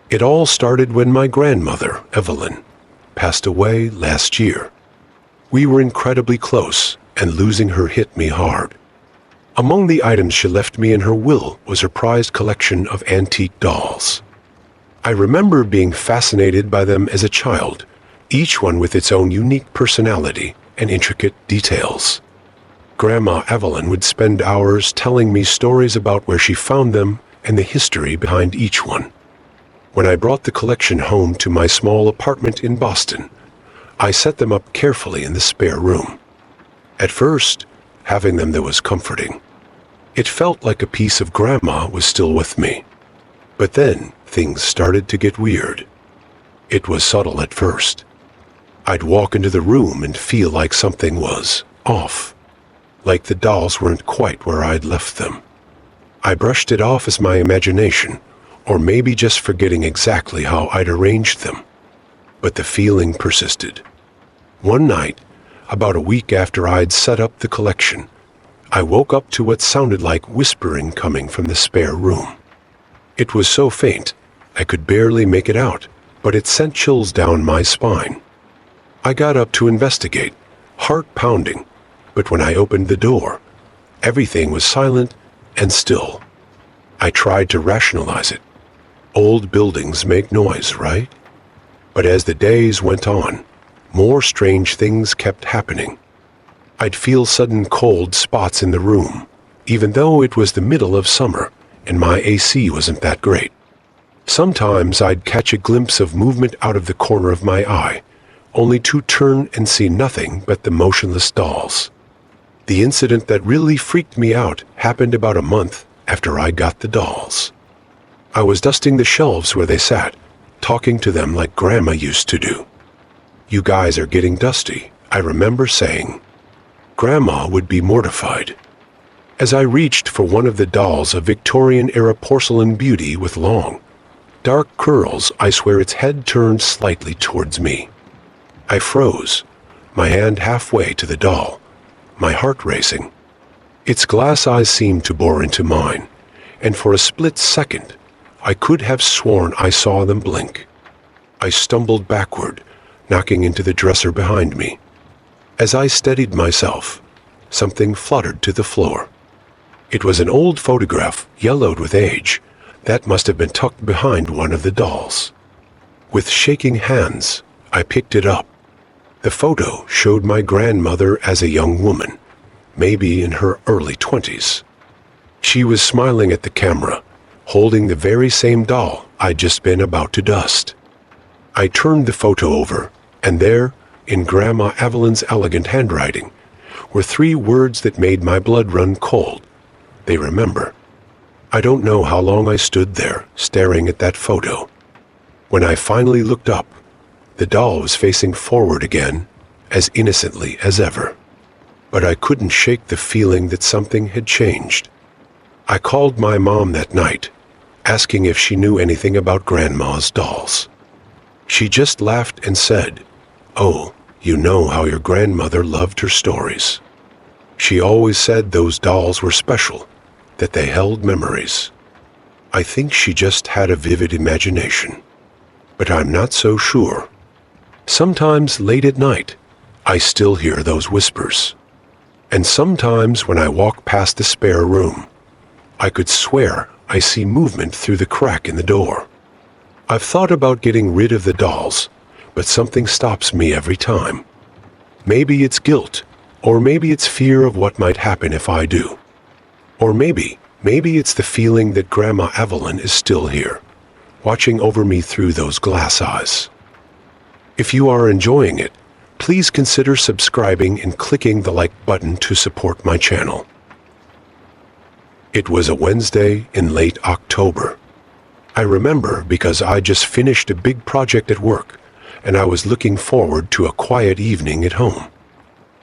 It all started when my grandmother, Evelyn, passed away last year. We were incredibly close, and losing her hit me hard. Among the items she left me in her will was her prized collection of antique dolls. I remember being fascinated by them as a child, each one with its own unique personality and intricate details. Grandma Evelyn would spend hours telling me stories about where she found them and the history behind each one. When I brought the collection home to my small apartment in Boston, I set them up carefully in the spare room. At first, having them there was comforting. It felt like a piece of Grandma was still with me. But then, things started to get weird. It was subtle at first. I'd walk into the room and feel like something was off, like the dolls weren't quite where I'd left them. I brushed it off as my imagination, or maybe just forgetting exactly how I'd arranged them. But the feeling persisted. One night, about a week after I'd set up the collection, I woke up to what sounded like whispering coming from the spare room. It was so faint, I could barely make it out, but it sent chills down my spine. I got up to investigate, heart pounding, but when I opened the door, everything was silent and still. I tried to rationalize it. Old buildings make noise, right? But as the days went on, more strange things kept happening. I'd feel sudden cold spots in the room, even though it was the middle of summer and my AC wasn't that great. Sometimes I'd catch a glimpse of movement out of the corner of my eye, only to turn and see nothing but the motionless dolls. The incident that really freaked me out happened about a month after I got the dolls. I was dusting the shelves where they sat, talking to them like Grandma used to do. "You guys are getting dusty," I remember saying. Grandma would be mortified. As I reached for one of the dolls, a Victorian-era porcelain beauty with long, dark curls, I swear its head turned slightly towards me. I froze, my hand halfway to the doll, my heart racing. Its glass eyes seemed to bore into mine, and for a split second, I could have sworn I saw them blink. I stumbled backward, knocking into the dresser behind me. As I steadied myself, something fluttered to the floor. It was an old photograph, yellowed with age, that must have been tucked behind one of the dolls. With shaking hands, I picked it up. The photo showed my grandmother as a young woman, maybe in her early 20s. She was smiling at the camera, holding the very same doll I'd just been about to dust. I turned the photo over, and there, in Grandma Evelyn's elegant handwriting, were 3 words that made my blood run cold. They remember. I don't know how long I stood there, staring at that photo. When I finally looked up, the doll was facing forward again, as innocently as ever. But I couldn't shake the feeling that something had changed. I called my mom that night, asking if she knew anything about Grandma's dolls. She just laughed and said, "Oh, you know how your grandmother loved her stories. She always said those dolls were special, that they held memories. I think she just had a vivid imagination. But I'm not so sure. Sometimes late at night, I still hear those whispers. And sometimes when I walk past the spare room, I could swear I see movement through the crack in the door. I've thought about getting rid of the dolls, but something stops me every time. Maybe it's guilt, or maybe it's fear of what might happen if I do. Or maybe it's the feeling that Grandma Evelyn is still here, watching over me through those glass eyes. If you are enjoying it, please consider subscribing and clicking the like button to support my channel. It was a Wednesday in late October. I remember because I just finished a big project at work, and I was looking forward to a quiet evening at home.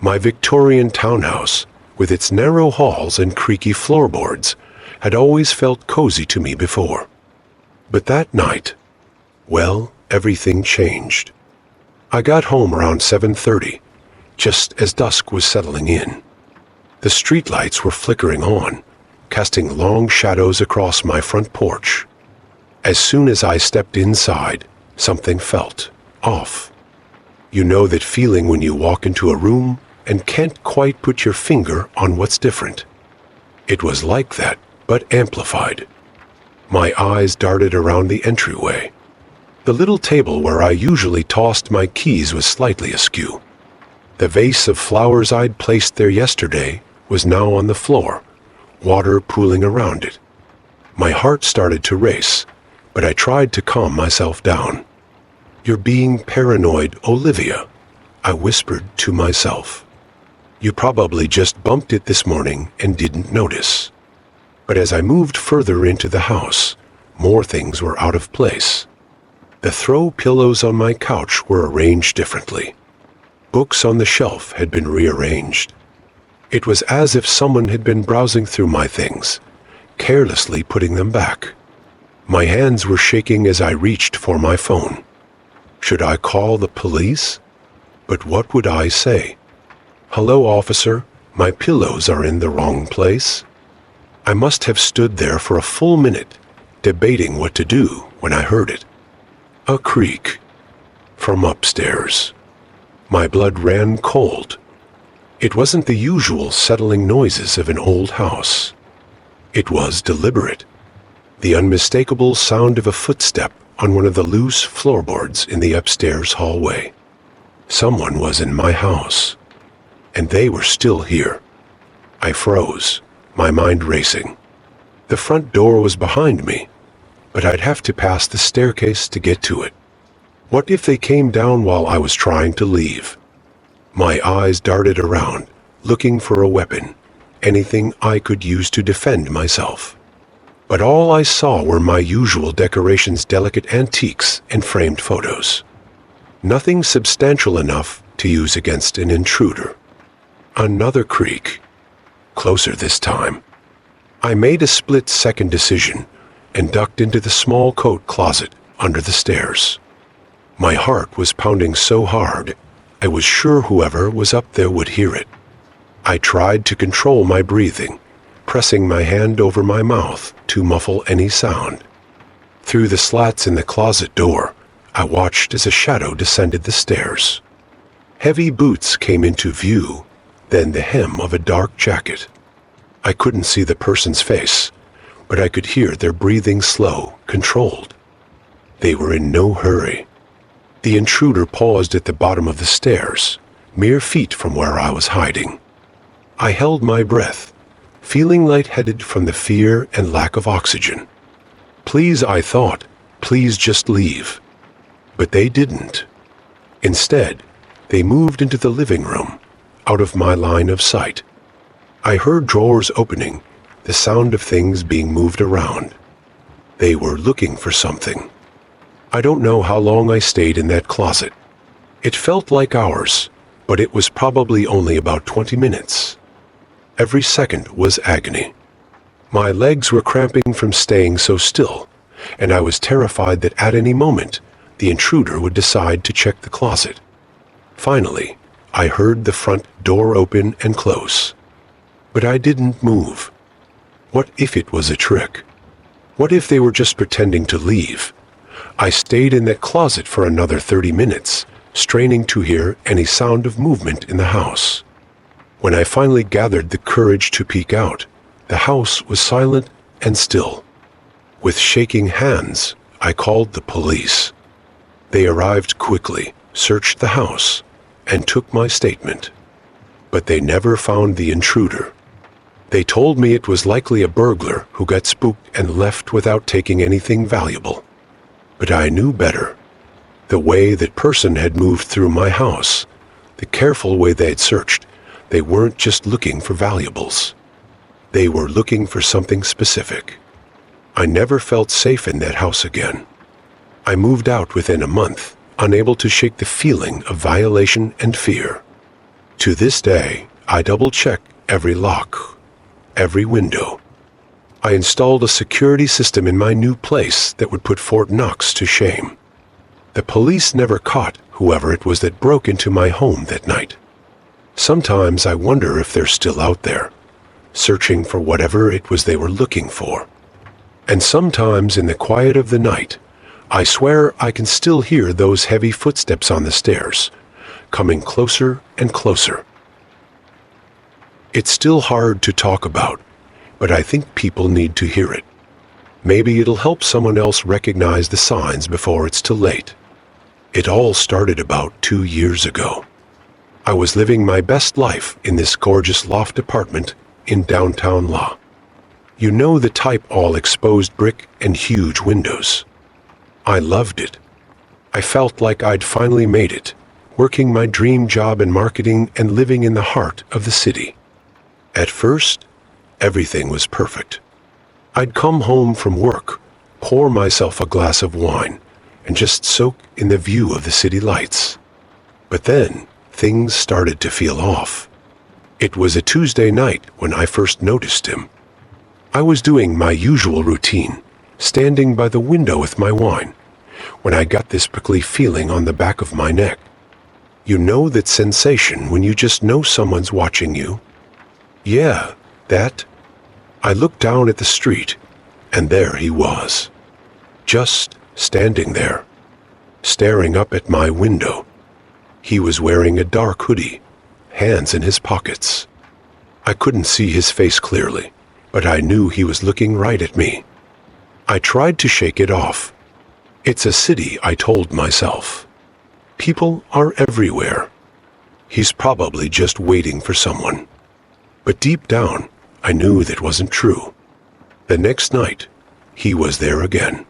My Victorian townhouse, with its narrow halls and creaky floorboards, had always felt cozy to me before. But that night, well, everything changed. I got home around 7:30, just as dusk was settling in. The streetlights were flickering on, casting long shadows across my front porch. As soon as I stepped inside, something felt off. You know that feeling when you walk into a room and can't quite put your finger on what's different. It was like that, but amplified. My eyes darted around the entryway. The little table where I usually tossed my keys was slightly askew. The vase of flowers I'd placed there yesterday was now on the floor, water pooling around it. My heart started to race, but I tried to calm myself down. "You're being paranoid, Olivia," I whispered to myself. "You probably just bumped it this morning and didn't notice." But as I moved further into the house, more things were out of place. The throw pillows on my couch were arranged differently. Books on the shelf had been rearranged. It was as if someone had been browsing through my things, carelessly putting them back. My hands were shaking as I reached for my phone. Should I call the police? But what would I say? "Hello, officer, my pillows are in the wrong place." I must have stood there for a full minute, debating what to do when I heard it. A creak from upstairs. My blood ran cold. It wasn't the usual settling noises of an old house. It was deliberate. The unmistakable sound of a footstep on one of the loose floorboards in the upstairs hallway. Someone was in my house, and they were still here. I froze, my mind racing. The front door was behind me, but I'd have to pass the staircase to get to it. What if they came down while I was trying to leave? My eyes darted around, looking for a weapon, anything I could use to defend myself. But all I saw were my usual decorations, delicate antiques, and framed photos. Nothing substantial enough to use against an intruder. Another creak. Closer this time. I made a split-second decision and ducked into the small coat closet under the stairs. My heart was pounding so hard, I was sure whoever was up there would hear it. I tried to control my breathing, pressing my hand over my mouth to muffle any sound. Through the slats in the closet door, I watched as a shadow descended the stairs. Heavy boots came into view, then the hem of a dark jacket. I couldn't see the person's face, but I could hear their breathing slow, controlled. They were in no hurry. The intruder paused at the bottom of the stairs, mere feet from where I was hiding. I held my breath, feeling lightheaded from the fear and lack of oxygen. Please, I thought, please just leave. But they didn't. Instead, they moved into the living room, out of my line of sight. I heard drawers opening, the sound of things being moved around. They were looking for something. I don't know how long I stayed in that closet. It felt like hours, but it was probably only about 20 minutes. Every second was agony. My legs were cramping from staying so still, and I was terrified that at any moment, the intruder would decide to check the closet. Finally, I heard the front door open and close. But I didn't move. What if it was a trick? What if they were just pretending to leave? I stayed in that closet for another 30 minutes, straining to hear any sound of movement in the house. When I finally gathered the courage to peek out, the house was silent and still. With shaking hands, I called the police. They arrived quickly, searched the house, and took my statement. But they never found the intruder. They told me it was likely a burglar who got spooked and left without taking anything valuable. But I knew better. The way that person had moved through my house, the careful way they had searched, they weren't just looking for valuables. They were looking for something specific. I never felt safe in that house again. I moved out within a month, unable to shake the feeling of violation and fear. To this day, I double-check every lock, every window. I installed a security system in my new place that would put Fort Knox to shame. The police never caught whoever it was that broke into my home that night. Sometimes I wonder if they're still out there, searching for whatever it was they were looking for. And sometimes in the quiet of the night, I swear I can still hear those heavy footsteps on the stairs, coming closer and closer. It's still hard to talk about, but I think people need to hear it. Maybe it'll help someone else recognize the signs before it's too late. It all started about 2 years ago. I was living my best life in this gorgeous loft apartment in downtown La. You know, the type, all exposed brick and huge windows. I loved it. I felt like I'd finally made it, working my dream job in marketing and living in the heart of the city. At first, everything was perfect. I'd come home from work, pour myself a glass of wine, and just soak in the view of the city lights. But then, things started to feel off. It was a Tuesday night when I first noticed him. I was doing my usual routine, standing by the window with my wine, when I got this prickly feeling on the back of my neck. You know that sensation when you just know someone's watching you? Yeah, that. I looked down at the street, and there he was, just standing there, staring up at my window. He was wearing a dark hoodie, hands in his pockets. I couldn't see his face clearly, but I knew he was looking right at me. I tried to shake it off. It's a city, I told myself. People are everywhere. He's probably just waiting for someone. But deep down, I knew that wasn't true. The next night, he was there again.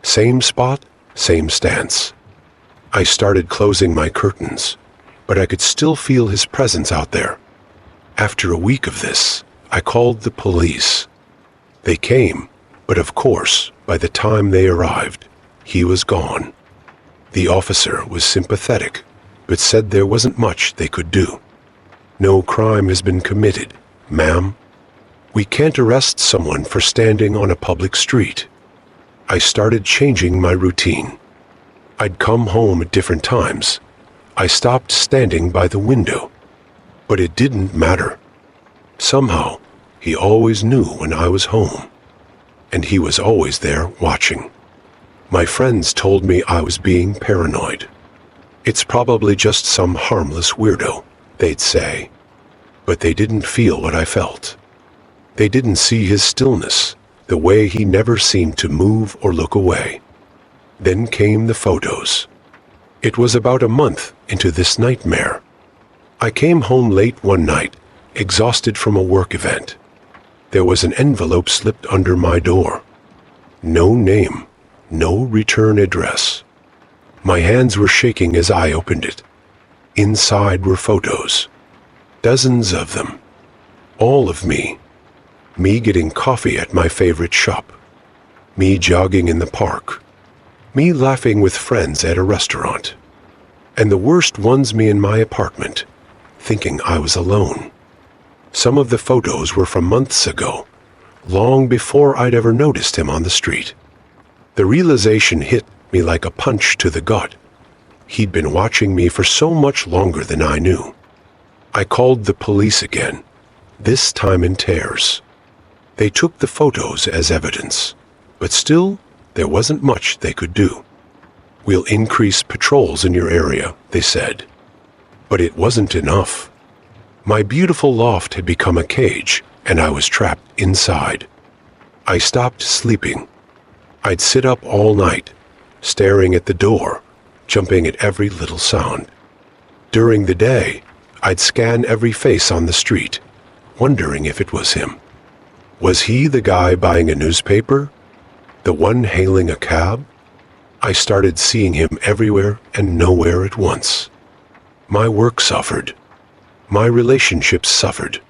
Same spot, same stance. I started closing my curtains, but I could still feel his presence out there. After a week of this, I called the police. They came, but of course, by the time they arrived, he was gone. The officer was sympathetic, but said there wasn't much they could do. No crime has been committed, ma'am. We can't arrest someone for standing on a public street. I started changing my routine. I'd come home at different times. I stopped standing by the window. But it didn't matter. Somehow, he always knew when I was home. And he was always there watching. My friends told me I was being paranoid. It's probably just some harmless weirdo, they'd say. But they didn't feel what I felt. They didn't see his stillness, the way he never seemed to move or look away. Then came the photos. It was about a month into this nightmare. I came home late one night, exhausted from a work event. There was an envelope slipped under my door. No name, no return address. My hands were shaking as I opened it. Inside were photos. Dozens of them. All of me. Me getting coffee at my favorite shop. Me jogging in the park. Me laughing with friends at a restaurant. And the worst ones, me in my apartment, thinking I was alone. Some of the photos were from months ago, long before I'd ever noticed him on the street. The realization hit me like a punch to the gut. He'd been watching me for so much longer than I knew. I called the police again, this time in tears. They took the photos as evidence, but still, there wasn't much they could do. We'll increase patrols in your area, they said. But it wasn't enough. My beautiful loft had become a cage, and I was trapped inside. I stopped sleeping. I'd sit up all night, staring at the door, jumping at every little sound. During the day, I'd scan every face on the street, wondering if it was him. Was he the guy buying a newspaper? The one hailing a cab? I started seeing him everywhere and nowhere at once. My work suffered. My relationships suffered.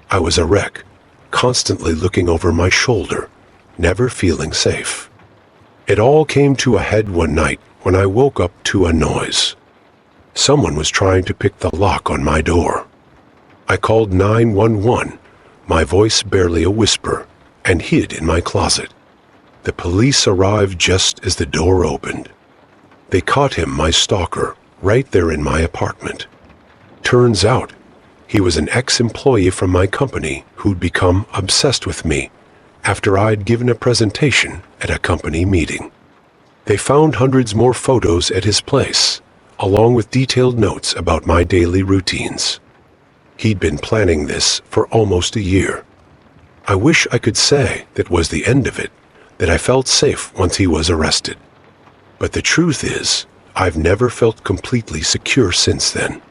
I was a wreck, constantly looking over my shoulder, never feeling safe. It all came to a head one night when I woke up to a noise. Someone was trying to pick the lock on my door. I called 911, my voice barely a whisper, and hid in my closet. The police arrived just as the door opened. They caught him, my stalker, right there in my apartment. Turns out, he was an ex-employee from my company who'd become obsessed with me after I'd given a presentation at a company meeting. They found hundreds more photos at his place, along with detailed notes about my daily routines. He'd been planning this for almost a year. I wish I could say that was the end of it, that I felt safe once he was arrested. But the truth is, I've never felt completely secure since then.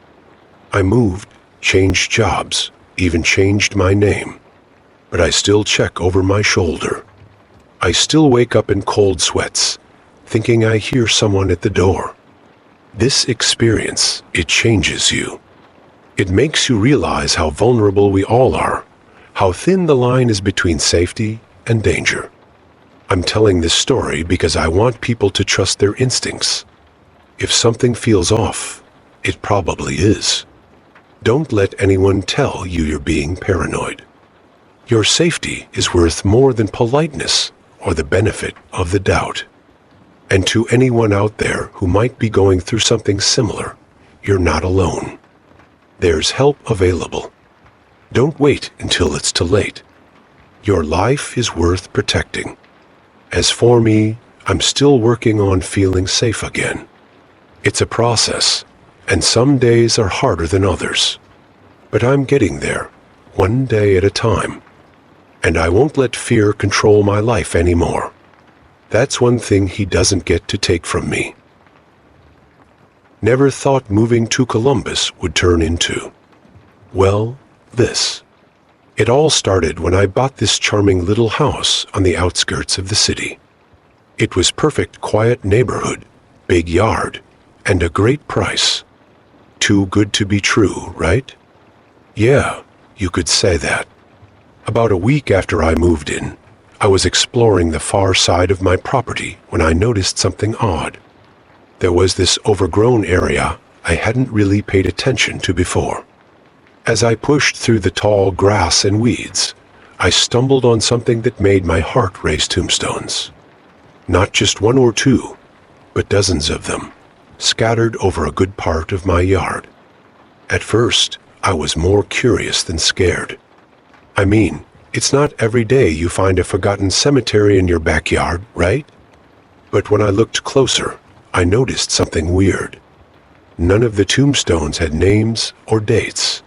I moved, changed jobs, even changed my name. But I still check over my shoulder. I still wake up in cold sweats, thinking I hear someone at the door. This experience, it changes you. It makes you realize how vulnerable we all are, how thin the line is between safety and danger. I'm telling this story because I want people to trust their instincts. If something feels off, it probably is. Don't let anyone tell you you're being paranoid. Your safety is worth more than politeness or the benefit of the doubt. And to anyone out there who might be going through something similar, you're not alone. There's help available. Don't wait until it's too late. Your life is worth protecting. As for me, I'm still working on feeling safe again. It's a process, and some days are harder than others. But I'm getting there, one day at a time. And I won't let fear control my life anymore. That's one thing he doesn't get to take from me. Never thought moving to Columbus would turn into, well, this. It all started when I bought this charming little house on the outskirts of the city. It was perfect, quiet neighborhood, big yard, and a great price. Too good to be true, right? Yeah, you could say that. About a week after I moved in, I was exploring the far side of my property when I noticed something odd. There was this overgrown area I hadn't really paid attention to before. As I pushed through the tall grass and weeds, I stumbled on something that made my heart race tombstones. Not just one or two, but dozens of them, scattered over a good part of my yard. At first, I was more curious than scared. I mean, it's not every day you find a forgotten cemetery in your backyard, right? But when I looked closer, I noticed something weird. None of the tombstones had names or dates.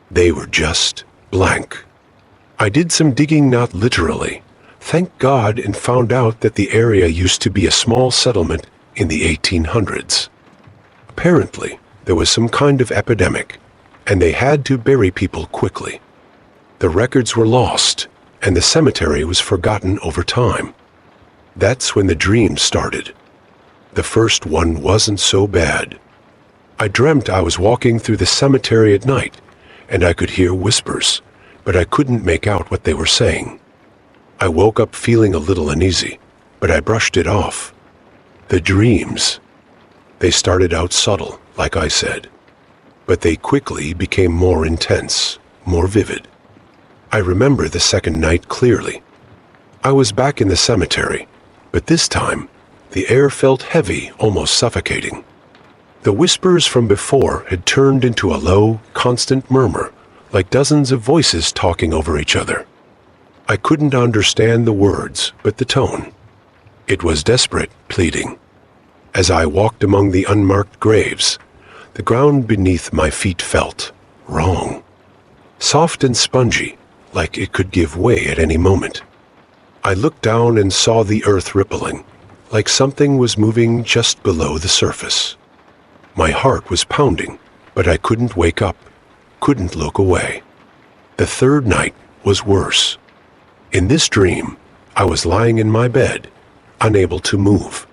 They were just blank. I did some digging, not literally, thank God, and found out that the area used to be a small settlement in the 1800s. Apparently, there was some kind of epidemic, and they had to bury people quickly. The records were lost, and the cemetery was forgotten over time. That's when the dreams started. The first one wasn't so bad. I dreamt I was walking through the cemetery at night, and I could hear whispers, but I couldn't make out what they were saying. I woke up feeling a little uneasy, but I brushed it off. The dreams. They started out subtle, like I said, but they quickly became more intense, more vivid. I remember the second night clearly. I was back in the cemetery, but this time, the air felt heavy, almost suffocating. The whispers from before had turned into a low, constant murmur, like dozens of voices talking over each other. I couldn't understand the words, but the tone. It was desperate, pleading. As I walked among the unmarked graves, the ground beneath my feet felt wrong. Soft and spongy, like it could give way at any moment. I looked down and saw the earth rippling, like something was moving just below the surface. My heart was pounding, but I couldn't wake up, couldn't look away. The third night was worse. In this dream, I was lying in my bed, unable to move.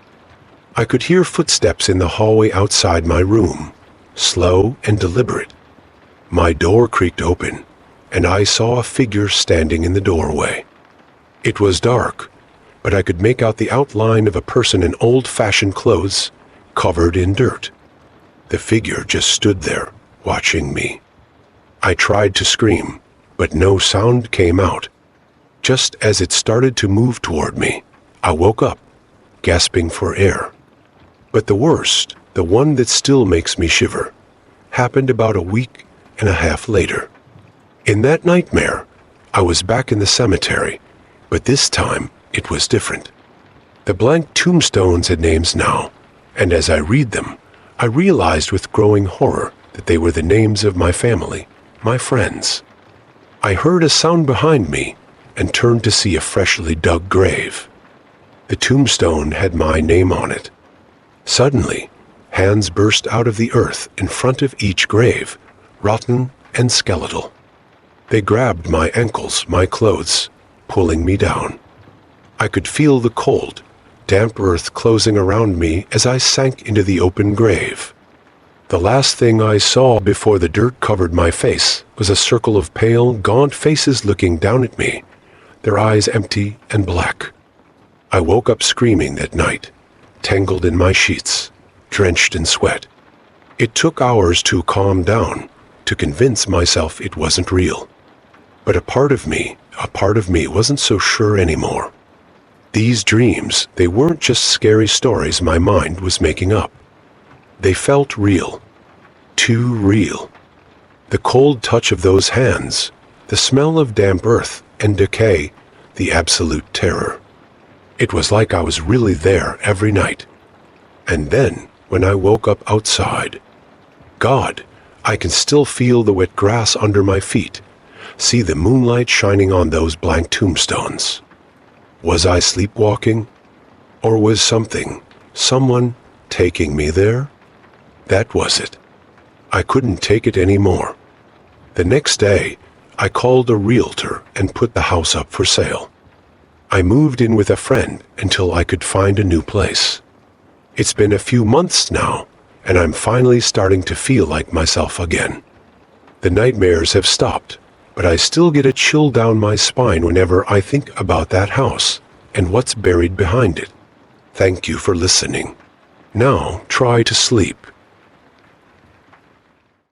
I could hear footsteps in the hallway outside my room, slow and deliberate. My door creaked open, and I saw a figure standing in the doorway. It was dark, but I could make out the outline of a person in old-fashioned clothes, covered in dirt. The figure just stood there, watching me. I tried to scream, but no sound came out. Just as it started to move toward me, I woke up, gasping for air. But the worst, the one that still makes me shiver, happened about a week and a half later. In that nightmare, I was back in the cemetery, But this time, it was different. The blank tombstones had names now, and as I read them, I realized with growing horror that they were the names of my family, my friends. I heard a sound behind me and turned to see a freshly dug grave. The tombstone had my name on it. Suddenly, hands burst out of the earth in front of each grave, rotten and skeletal. They grabbed my ankles, my clothes, pulling me down. I could feel the cold, damp earth closing around me as I sank into the open grave. The last thing I saw before the dirt covered my face was a circle of pale, gaunt faces looking down at me, their eyes empty and black. I woke up screaming that night, tangled in my sheets, drenched in sweat. It took hours to calm down, to convince myself it wasn't real. But a part of me wasn't so sure anymore. These dreams, they weren't just scary stories my mind was making up. They felt real. Too real. The cold touch of those hands, the smell of damp earth and decay, the absolute terror. It was like I was really there every night. And then, when I woke up outside, God, I can still feel the wet grass under my feet, see the moonlight shining on those blank tombstones. Was I sleepwalking? Or was someone taking me there? That was it. I couldn't take it anymore. The next day, I called a realtor and put the house up for sale. I moved in with a friend until I could find a new place. It's been a few months now, and I'm finally starting to feel like myself again. The nightmares have stopped, but I still get a chill down my spine whenever I think about that house and what's buried behind it. Thank you for listening. Now try to sleep.